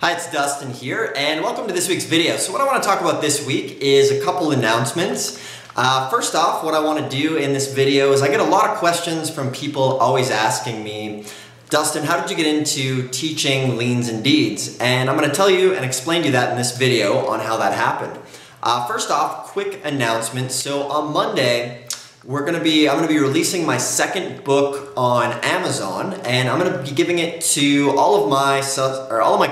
Hi, it's Dustin here, and welcome to this week's video. So what I want to talk about this week is a couple announcements. First off, what I want to do in this video is I get a lot of questions from people always asking me, Dustin, how did you get into teaching liens and deeds? And I'm going to tell you and explain to you that in this video on how that happened. First off, quick announcement. So on Monday, I'm going to be releasing my second book on Amazon, and I'm going to be giving it to all of my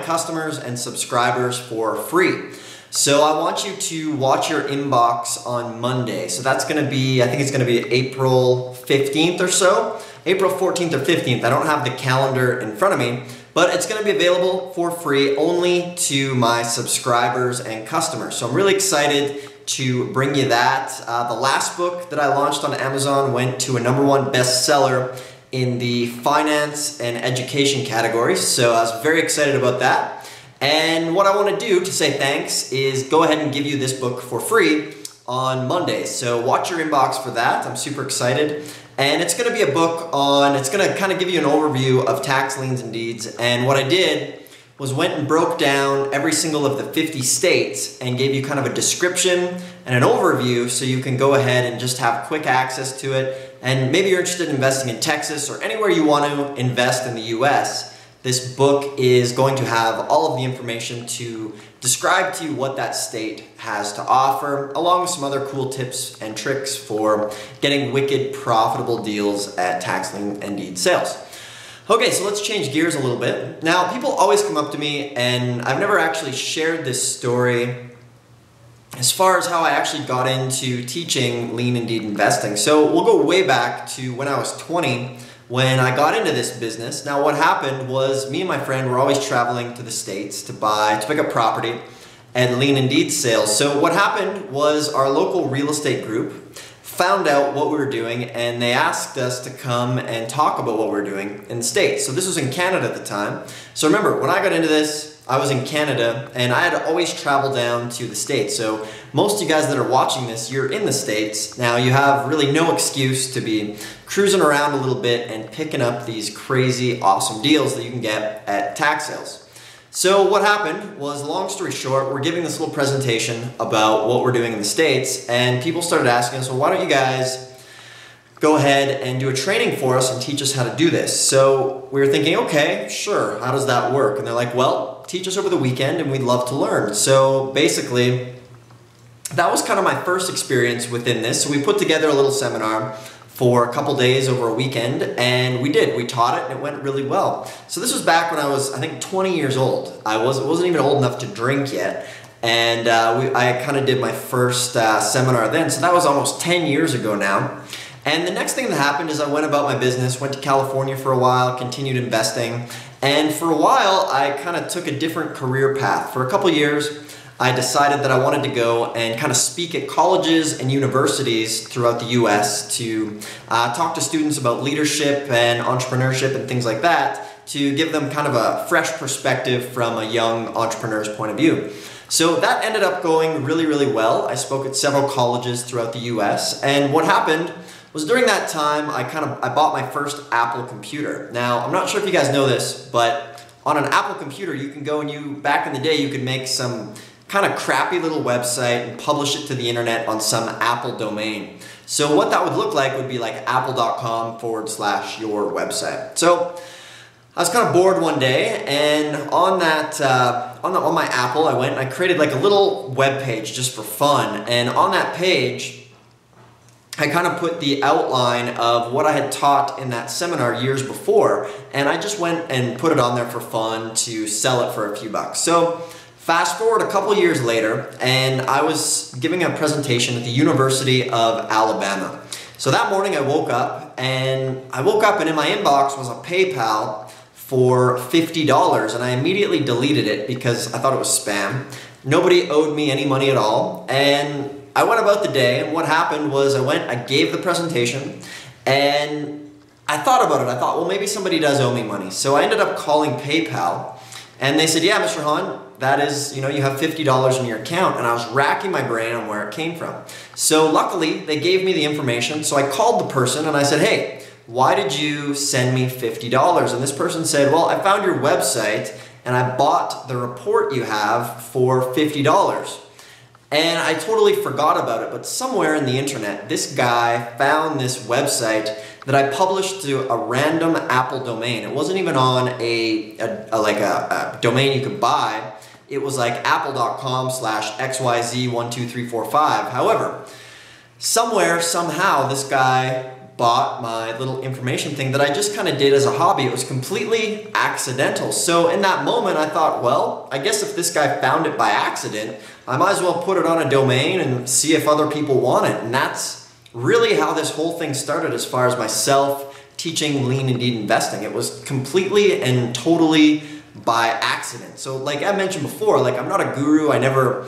customers and subscribers for free. So I want you to watch your inbox on Monday. So that's going to be, I think it's going to be April 15th or so. April 14th or 15th. I don't have the calendar in front of me, but it's going to be available for free only to my subscribers and customers. So I'm really excited to bring you that. The last book that I launched on Amazon went to a #1 bestseller in the finance and education category. So I was very excited about that. And what I want to do to say thanks is go ahead and give you this book for free on Monday. So watch your inbox for that. I'm super excited. And it's going to be a book on, it's going to kind of give you an overview of tax liens and deeds. And what I did was went and broke down every single of the 50 states and gave you kind of a description and an overview so you can go ahead and just have quick access to it. And maybe you're interested in investing in Texas or anywhere you want to invest in the US. This book is going to have all of the information to describe to you what that state has to offer, along with some other cool tips and tricks for getting wicked profitable deals at tax lien and deed sales. Okay, so let's change gears a little bit. Now, people always come up to me, and I've never actually shared this story as far as how I actually got into teaching lien and deed investing. So we'll go way back to when I was 20, when I got into this business. Now, what happened was me and my friend were always traveling to the States to pick up property at lien and deed sales. So what happened was our local real estate group found out what we were doing, and they asked us to come and talk about what we were doing in the States. So this was in Canada at the time. So remember, when I got into this, I was in Canada, and I had to always travel down to the States. So most of you guys that are watching this, you're in the States. Now you have really no excuse to be cruising around a little bit and picking up these crazy, awesome deals that you can get at tax sales. So what happened was, long story short, we're giving this little presentation about what we're doing in the States, and people started asking us, well, why don't you guys go ahead and do a training for us and teach us how to do this? So we were thinking, okay, sure, how does that work? And they're like, well, teach us over the weekend and we'd love to learn. So basically, that was kind of my first experience within this. So we put together a little seminar for a couple days over a weekend, and we taught it, and it went really well. So this was back when I was, I think, 20 years old. I wasn't even old enough to drink yet, and I kind of did my first seminar then, so that was almost 10 years ago now. And the next thing that happened is I went about my business, went to California for a while, continued investing, and for a while I kind of took a different career path. For a couple years, I decided that I wanted to go and kind of speak at colleges and universities throughout the US to talk to students about leadership and entrepreneurship and things like that, to give them kind of a fresh perspective from a young entrepreneur's point of view. So that ended up going really, really well. I spoke at several colleges throughout the US, and what happened was during that time I bought my first Apple computer. Now, I'm not sure if you guys know this, but on an Apple computer you can go and back in the day you could make some kind of crappy little website and publish it to the internet on some Apple domain. So what that would look like would be like apple.com/your website. So I was kind of bored one day, and on my Apple, I went and I created like a little web page just for fun. And on that page, I kind of put the outline of what I had taught in that seminar years before, and I just went and put it on there for fun to sell it for a few bucks. So fast forward a couple years later, and I was giving a presentation at the University of Alabama. So that morning I woke up, and in my inbox was a PayPal for $50, and I immediately deleted it because I thought it was spam. Nobody owed me any money at all, and I went about the day, and what happened was I gave the presentation, and I thought about it. I thought, well, maybe somebody does owe me money. So I ended up calling PayPal, and they said, yeah, Mr. Hahn, that is, you have $50 in your account. And I was racking my brain on where it came from. So luckily, they gave me the information. So I called the person and I said, hey, why did you send me $50? And this person said, well, I found your website and I bought the report you have for $50. And I totally forgot about it, but somewhere in the internet, this guy found this website that I published to a random Apple domain. It wasn't even on a domain you could buy. It was like apple.com/xyz12345. However, somewhere, somehow, this guy bought my little information thing that I just kind of did as a hobby. It was completely accidental. So in that moment, I thought, well, I guess if this guy found it by accident, I might as well put it on a domain and see if other people want it. And that's really how this whole thing started as far as myself teaching lien and deed investing. It was completely and totally by accident. So like I mentioned before, like I'm not a guru. I never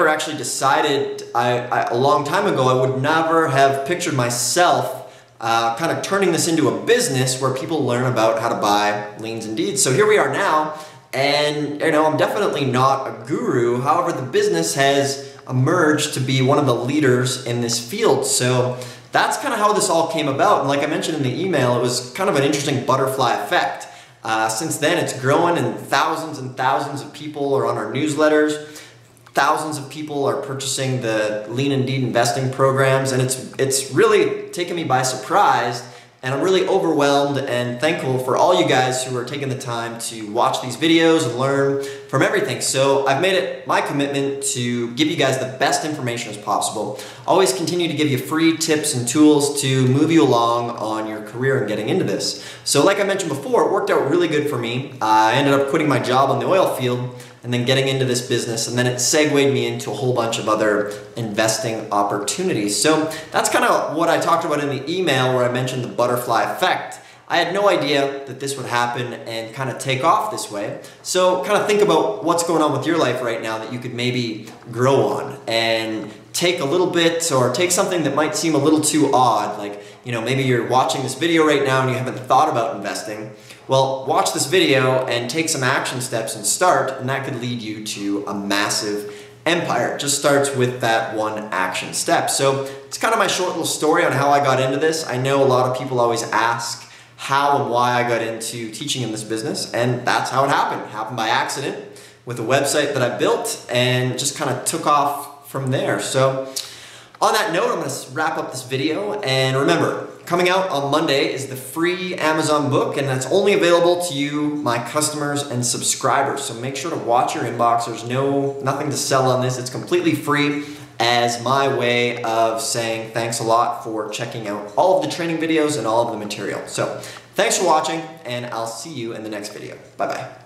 actually decided, a long time ago, I would never have pictured myself kind of turning this into a business where people learn about how to buy liens and deeds. So here we are now, and I'm definitely not a guru. However, the business has emerged to be one of the leaders in this field. So that's kind of how this all came about. And like I mentioned in the email, it was kind of an interesting butterfly effect. Since then, it's growing, and thousands of people are on our newsletters. Thousands of people are purchasing the lien and deed investing programs, and it's really taken me by surprise, and I'm really overwhelmed and thankful for all you guys who are taking the time to watch these videos and learn from everything. So I've made it my commitment to give you guys the best information as possible. Always continue to give you free tips and tools to move you along on your career and getting into this. So like I mentioned before, it worked out really good for me. I ended up quitting my job on the oil field and then getting into this business, and then it segued me into a whole bunch of other investing opportunities. So that's kind of what I talked about in the email where I mentioned the butterfly effect. I had no idea that this would happen and kind of take off this way. So kind of think about what's going on with your life right now that you could maybe grow on, and take a little bit, or take something that might seem a little too odd, like maybe you're watching this video right now and you haven't thought about investing. Well, watch this video and take some action steps and start, and that could lead you to a massive empire. It just starts with that one action step. So it's kind of my short little story on how I got into this. I know a lot of people always ask how and why I got into teaching in this business, and that's how it happened. It happened by accident with a website that I built, and just kind of took off from there. So on that note, I'm going to wrap up this video, and remember, coming out on Monday is the free Amazon book, and that's only available to you, my customers and subscribers. So make sure to watch your inbox. There's nothing to sell on this. It's completely free, as my way of saying thanks a lot for checking out all of the training videos and all of the material. So thanks for watching, and I'll see you in the next video. Bye-bye.